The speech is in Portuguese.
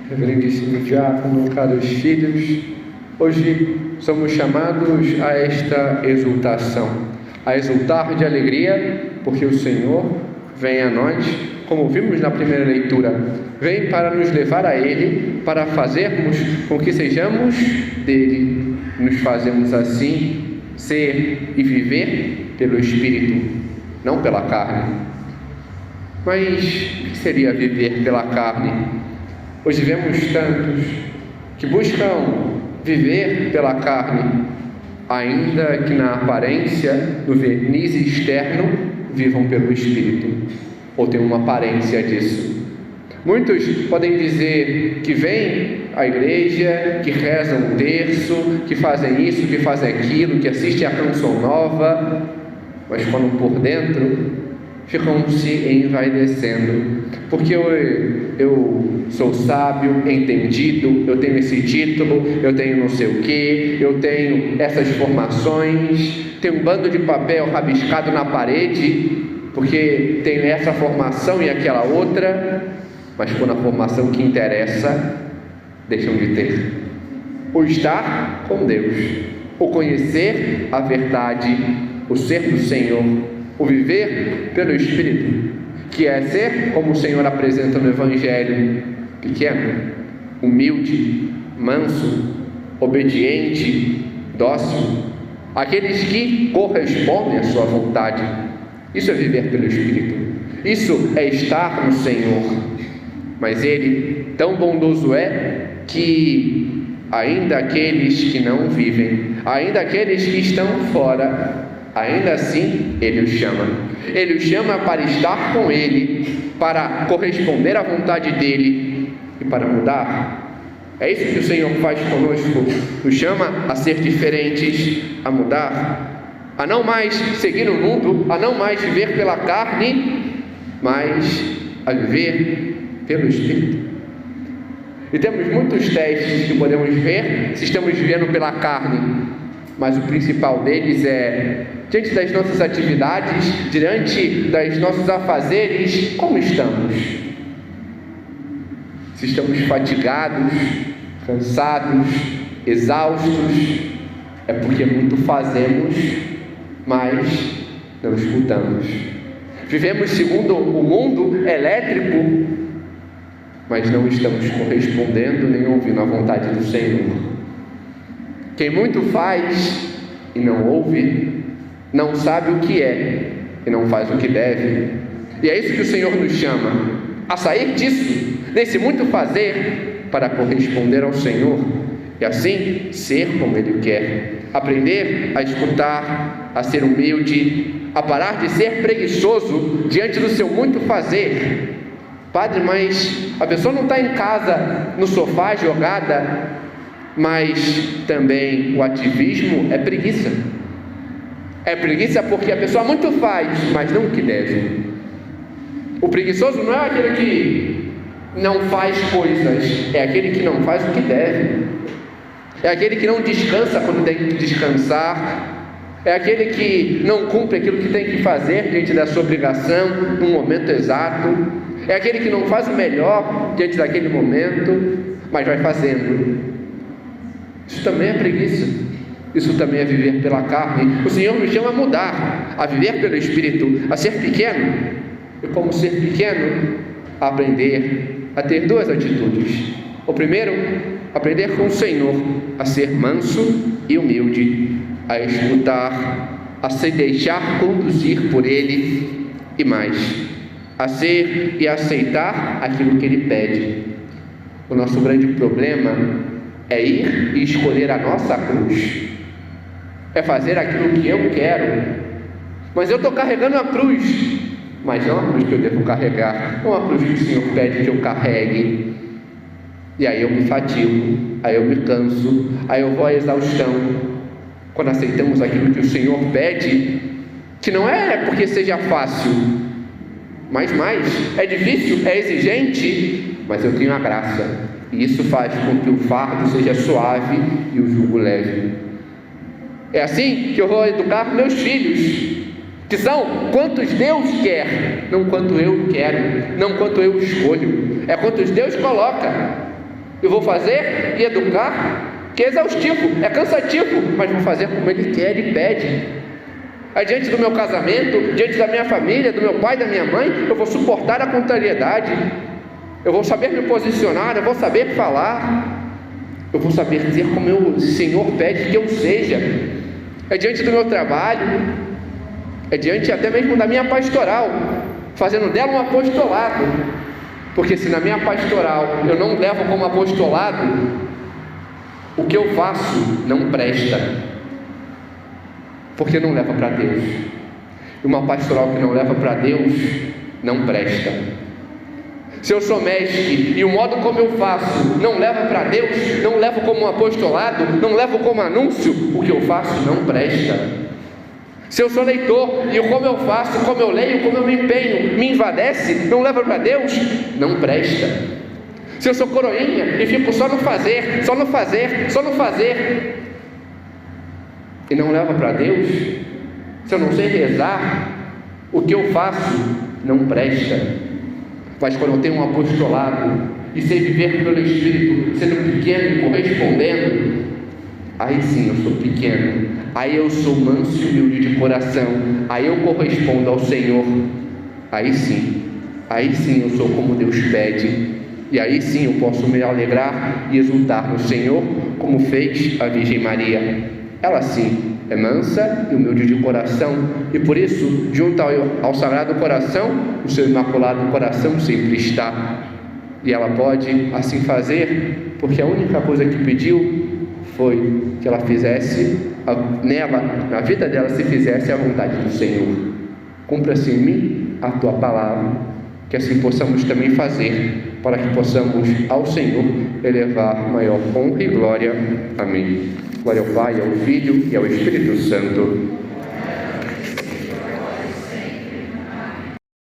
Reverendíssimo Diácono, caros filhos, hoje somos chamados a esta exultação, a exultar de alegria, porque o Senhor vem a nós, como vimos na primeira leitura, vem para nos levar a Ele, para fazermos com que sejamos dele, nos fazemos assim ser e viver pelo Espírito, não pela carne. Mas o que seria viver pela carne? Hoje vemos tantos que buscam viver pela carne, ainda que na aparência, no verniz externo, vivam pelo Espírito, ou tenham uma aparência disso. Muitos podem dizer que vêm à igreja, que rezam o terço, que fazem isso, que fazem aquilo, que assistem a canção nova, mas quando por dentro ficam se envaidecendo, porque eu sou sábio, entendido, eu tenho esse título, eu tenho não sei o que, eu tenho essas formações, tenho um bando de papel rabiscado na parede, porque tenho essa formação e aquela outra, mas quando a formação que interessa, deixam de ter. O estar com Deus, o conhecer a verdade, o ser do Senhor, o viver pelo Espírito, que é ser, como o Senhor apresenta no Evangelho, pequeno, humilde, manso, obediente, dócil, aqueles que correspondem à sua vontade. Isso é viver pelo Espírito, isso é estar no Senhor. Mas Ele tão bondoso é que ainda aqueles que não vivem, ainda aqueles que estão fora, ainda assim Ele os chama. Ele os chama para estar com Ele, para corresponder à vontade dEle e para mudar. É isso que o Senhor faz conosco, nos chama a ser diferentes, a mudar, a não mais seguir o mundo, a não mais viver pela carne, mas a viver pelo Espírito. E temos muitos testes que podemos ver se estamos vivendo pela carne, mas o principal deles é, diante das nossas atividades, diante dos nossos afazeres, como estamos? Se estamos fatigados, cansados, exaustos, é porque muito fazemos, mas não escutamos. Vivemos segundo o mundo elétrico, mas não estamos correspondendo nem ouvindo a vontade do Senhor. Quem muito faz e não ouve, não sabe o que é e não faz o que deve. E é isso que o Senhor nos chama, a sair disso, desse muito fazer, para corresponder ao Senhor e assim ser como Ele quer. Aprender a escutar, a ser humilde, a parar de ser preguiçoso diante do seu muito fazer. Padre, mas a pessoa não está em casa, no sofá, jogada, mas também o ativismo é preguiça. É preguiça porque a pessoa muito faz, mas não o que deve. O preguiçoso não é aquele que não faz coisas, é aquele que não faz o que deve. É aquele que não descansa quando tem que descansar. É aquele que não cumpre aquilo que tem que fazer diante da sua obrigação no momento exato. É aquele que não faz o melhor diante daquele momento, mas vai fazendo. Isso também é preguiça. Isso também é viver pela carne. O Senhor nos chama a mudar, a viver pelo Espírito, a ser pequeno. E como ser pequeno, a aprender a ter duas atitudes. O primeiro, aprender com o Senhor a ser manso e humilde, a escutar, a se deixar conduzir por Ele e mais, a ser e aceitar aquilo que Ele pede. O nosso grande problema é ir e escolher a nossa cruz, é fazer aquilo que eu quero, mas eu estou carregando a cruz, mas não a cruz que eu devo carregar, não a cruz que o Senhor pede que eu carregue. E aí eu me fatigo, aí eu me canso, aí eu vou à exaustão. Quando aceitamos aquilo que o Senhor pede, que não é porque seja fácil, mas mais, é difícil, é exigente, mas eu tenho a graça, e isso faz com que o fardo seja suave e o jugo leve. É assim que eu vou educar meus filhos, que são quantos Deus quer, não quanto eu quero, não quanto eu escolho, é quantos Deus coloca. Eu vou fazer e educar, que é exaustivo, é cansativo, mas vou fazer como Ele quer e pede. Aí diante do meu casamento, diante da minha família, do meu pai, da minha mãe, eu vou suportar a contrariedade, eu vou saber me posicionar, eu vou saber falar, eu vou saber dizer como o Senhor pede que eu seja. É diante do meu trabalho, é diante até mesmo da minha pastoral, fazendo dela um apostolado, porque se na minha pastoral eu não levo como apostolado, o que eu faço não presta, porque não leva para Deus. E uma pastoral que não leva para Deus não presta. Se eu sou mestre e o modo como eu faço não leva para Deus, não levo como um apostolado, não levo como anúncio, o que eu faço não presta. Se eu sou leitor e como eu faço, como eu leio, como eu me empenho, me envadece, não leva para Deus, não presta. Se eu sou coroinha e fico só no fazer, só no fazer, só no fazer, e não leva para Deus, se eu não sei rezar, o que eu faço não presta. Mas quando eu tenho um apostolado e sei viver pelo Espírito, sendo pequeno e correspondendo, aí sim eu sou pequeno, aí eu sou manso e humilde de coração, aí eu correspondo ao Senhor, aí sim eu sou como Deus pede, e aí sim eu posso me alegrar e exultar no Senhor, como fez a Virgem Maria. Ela sim é mansa e humilde de coração, e por isso, junto ao Sagrado Coração, o seu Imaculado Coração sempre está, e ela pode assim fazer, porque a única coisa que pediu foi que ela fizesse, nela, na vida dela, se fizesse a vontade do Senhor. Cumpra-se em mim a tua palavra, que assim possamos também fazer, para que possamos ao Senhor elevar maior honra e glória. Amém. Glória ao Pai, ao Filho e ao Espírito Santo.